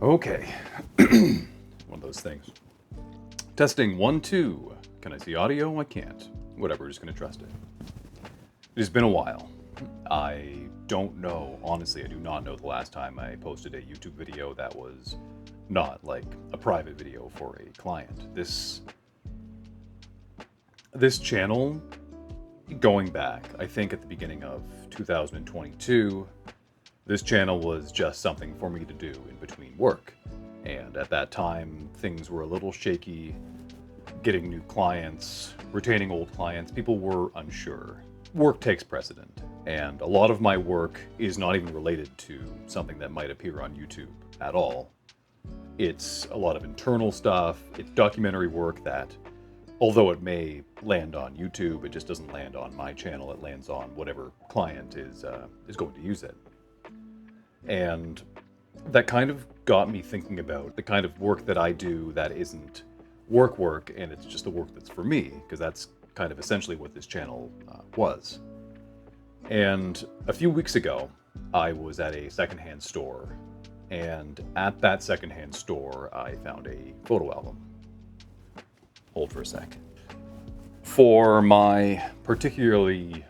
Okay. One of those things. Testing 1, 2. Can I see audio? I can't. Whatever, just gonna trust it. It has been a while. I don't know, honestly, I do not know the last time I posted a YouTube video that was not like a private video for a client. This channel, going back, I think at the beginning of 2022, this channel was just something for me to do in between work. And at that time, things were a little shaky. Getting new clients, retaining old clients, people were unsure. Work takes precedent, and a lot of my work is not even related to something that might appear on YouTube at all. It's a lot of internal stuff, it's documentary work that, although it may land on YouTube, it just doesn't land on my channel, it lands on whatever client is going to use it. And that kind of got me thinking about the kind of work that I do that isn't work, and it's just the work that's for me, because that's kind of essentially what this channel was. And a few weeks ago, I was at a secondhand store, and at that secondhand store, I found a photo album. Hold for a sec. For my particularly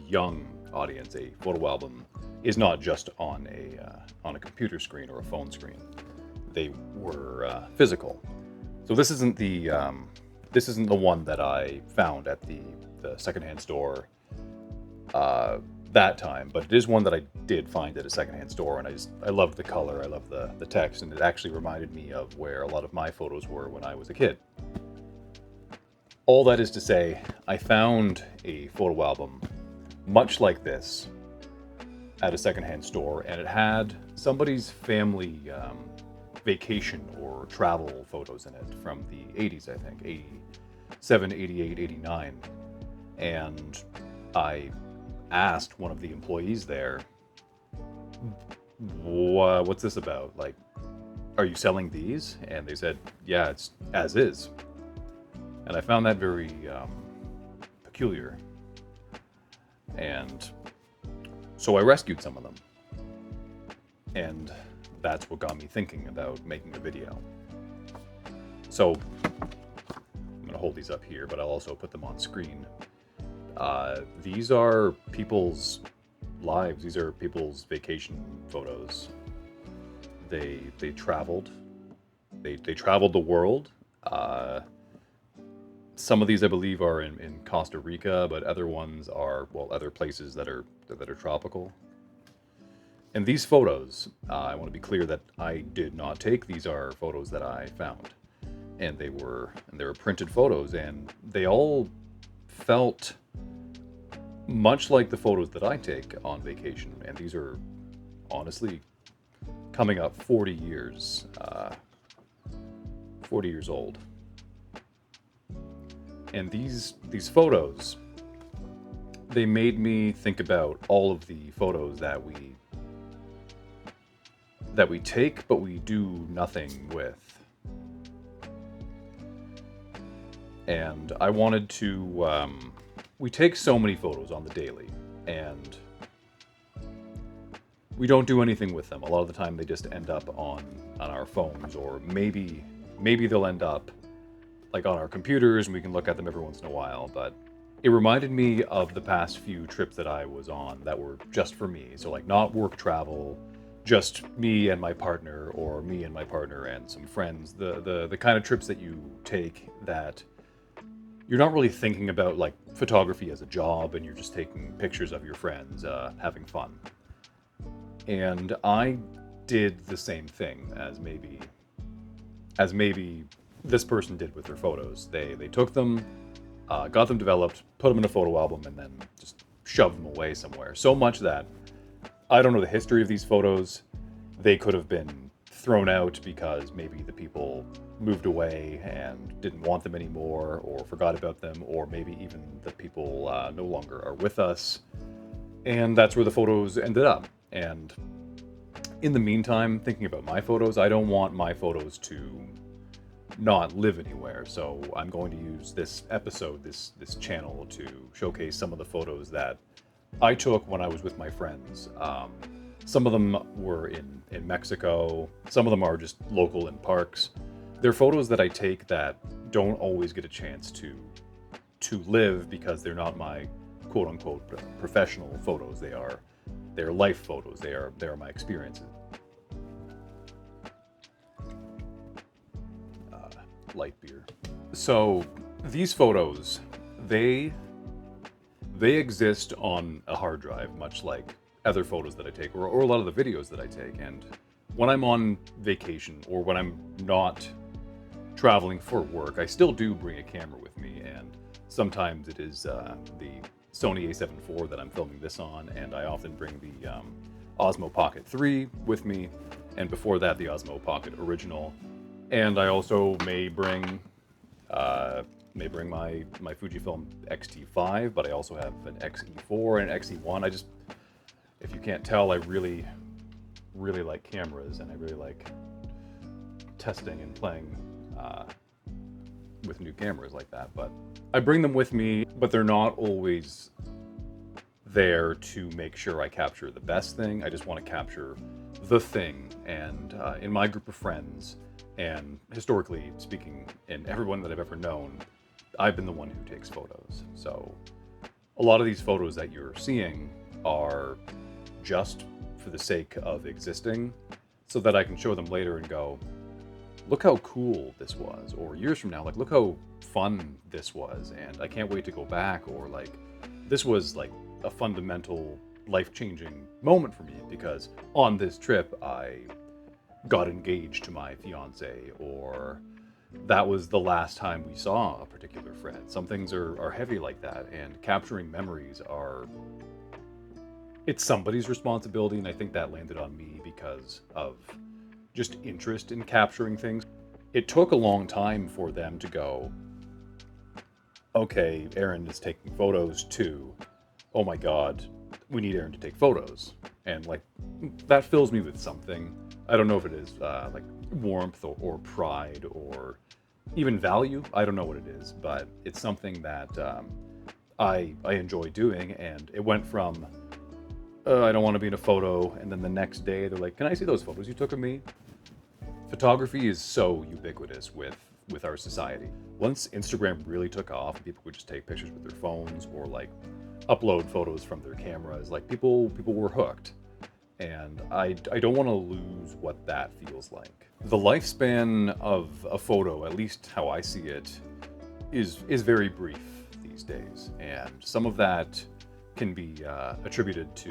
young audience, a photo album is not just on a computer screen or a phone screen. They were physical. So this isn't the one that I found at the secondhand store that time, but it is one that I did find at a secondhand store, and I loved the color, I loved the text, and it actually reminded me of where a lot of my photos were when I was a kid. All that is to say, I found a photo album much like this at a secondhand store, and it had somebody's family vacation or travel photos in it from the 80s, I think, 87, 88, 89. And I asked one of the employees there, what's this about? Like, are you selling these? And they said, yeah, it's as is. And I found that very peculiar. And so I rescued some of them. And that's what got me thinking about making a video. So I'm going to hold these up here, but I'll also put them on screen. These are people's lives. These are people's vacation photos. They traveled. They traveled the world. Some of these, I believe, are in Costa Rica, but other ones are, well, other places that are tropical. And these photos, I want to be clear that I did not take. These are photos that I found, and they were printed photos, and they all felt much like the photos that I take on vacation. And these are honestly coming up 40 years old. And these photos, they made me think about all of the photos that we take, but we do nothing with. And I wanted to, we take so many photos on the daily, and we don't do anything with them. A lot of the time they just end up on our phones, or maybe they'll end up like on our computers and we can look at them every once in a while. But it reminded me of the past few trips that I was on that were just for me. So like not work travel, just me and my partner, or me and my partner and some friends. The kind of trips that you take that you're not really thinking about like photography as a job, and you're just taking pictures of your friends, having fun. And I did the same thing as maybe this person did with their photos. They took them, got them developed, put them in a photo album, and then just shoved them away somewhere. So much that I don't know the history of these photos. They could have been thrown out because maybe the people moved away and didn't want them anymore, or forgot about them, or maybe even the people no longer are with us. And that's where the photos ended up. And in the meantime, thinking about my photos, I don't want my photos to not live anywhere. So I'm going to use this episode, this channel, to showcase some of the photos that I took when I was with my friends. Some of them were in Mexico. Some of them are just local in parks. They're photos that I take that don't always get a chance to live because they're not my quote unquote professional photos. They're life photos. They are my experiences. Light beer. So these photos, they exist on a hard drive, much like other photos that I take, or a lot of the videos that I take. And when I'm on vacation or when I'm not traveling for work, I still do bring a camera with me, and sometimes it is the Sony a7 IV that I'm filming this on, and I often bring the Osmo Pocket 3 with me, and before that the Osmo Pocket Original. And I also may bring my Fujifilm X-T5, but I also have an X-E4 and an X-E1. If you can't tell, I really like cameras, and I really like testing and playing with new cameras like that. But I bring them with me, but they're not always there to make sure I capture the best thing. I just want to capture the thing. And in my group of friends, and historically speaking, in everyone that I've ever known, I've been the one who takes photos. So a lot of these photos that you're seeing are just for the sake of existing, so that I can show them later and go, look how cool this was. Or years from now, like, look how fun this was, and I can't wait to go back. Or like, this was like a fundamental life-changing moment for me because on this trip I got engaged to my fiance, or that was the last time we saw a particular friend. Some things are heavy like that, and capturing memories it's somebody's responsibility, and I think that landed on me because of just interest in capturing things. It took a long time for them to go, okay, Aaron is taking photos too. Oh my God, we need Aaron to take photos. And like, that fills me with something. I don't know if it is like warmth or pride or even value. I don't know what it is, but it's something that I enjoy doing. And it went from, I don't want to be in a photo, and then the next day they're like, can I see those photos you took of me? Photography is so ubiquitous with our society. Once Instagram really took off and people would just take pictures with their phones or like upload photos from their cameras, like people were hooked. And I don't want to lose what that feels like. The lifespan of a photo, at least how I see it, is very brief these days. And some of that can be attributed to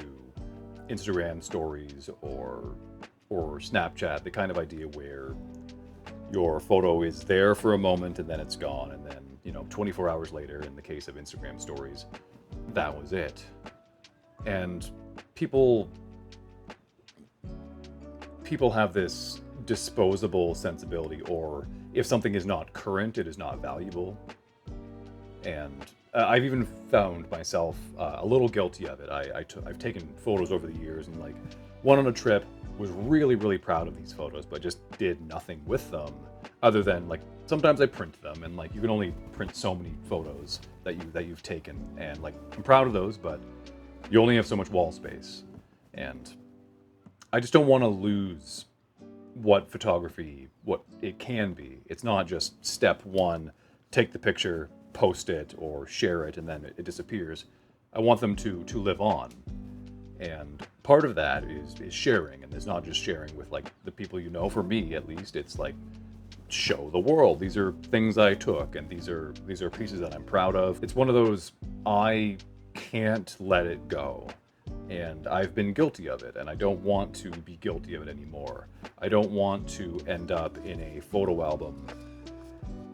Instagram stories or Snapchat, the kind of idea where your photo is there for a moment and then it's gone, and then 24 hours later, in the case of Instagram stories, that was it. And people have this disposable sensibility, or if something is not current, it is not valuable. And I've even found myself a little guilty of it. I've taken photos over the years, and like, went on a trip, was really proud of these photos, but just did nothing with them other than like, sometimes I print them, and like, you can only print so many photos that you've taken, and like, I'm proud of those, but you only have so much wall space. And I just don't want to lose what photography, what it can be. It's not just step one, take the picture, post it, or share it, and then it disappears. I want them to live on. And part of that is sharing, and it's not just sharing with like the people you know. For me, at least, it's like, show the world. These are things I took, and these are pieces that I'm proud of. It's one of those, I can't let it go. And I've been guilty of it, and I don't want to be guilty of it anymore. I don't want to end up in a photo album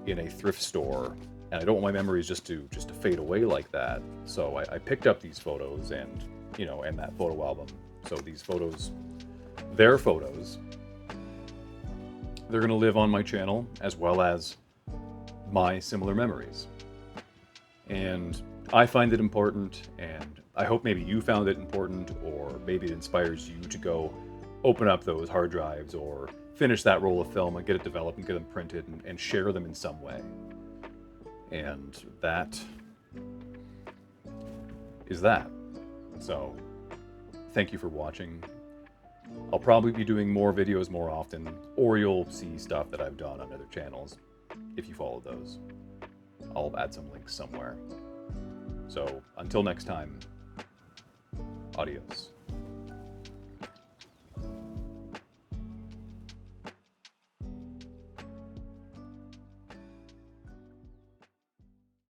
in a thrift store, and I don't want my memories just to fade away like that. So I picked up these photos and that photo album. So these photos, they're gonna live on my channel, as well as my similar memories. And I find it important, and I hope maybe you found it important, or maybe it inspires you to go open up those hard drives or finish that roll of film and get it developed and get them printed and share them in some way. And that is that. So thank you for watching. I'll probably be doing more videos more often, or you'll see stuff that I've done on other channels, if you follow those. I'll add some links somewhere. So, until next time, adios.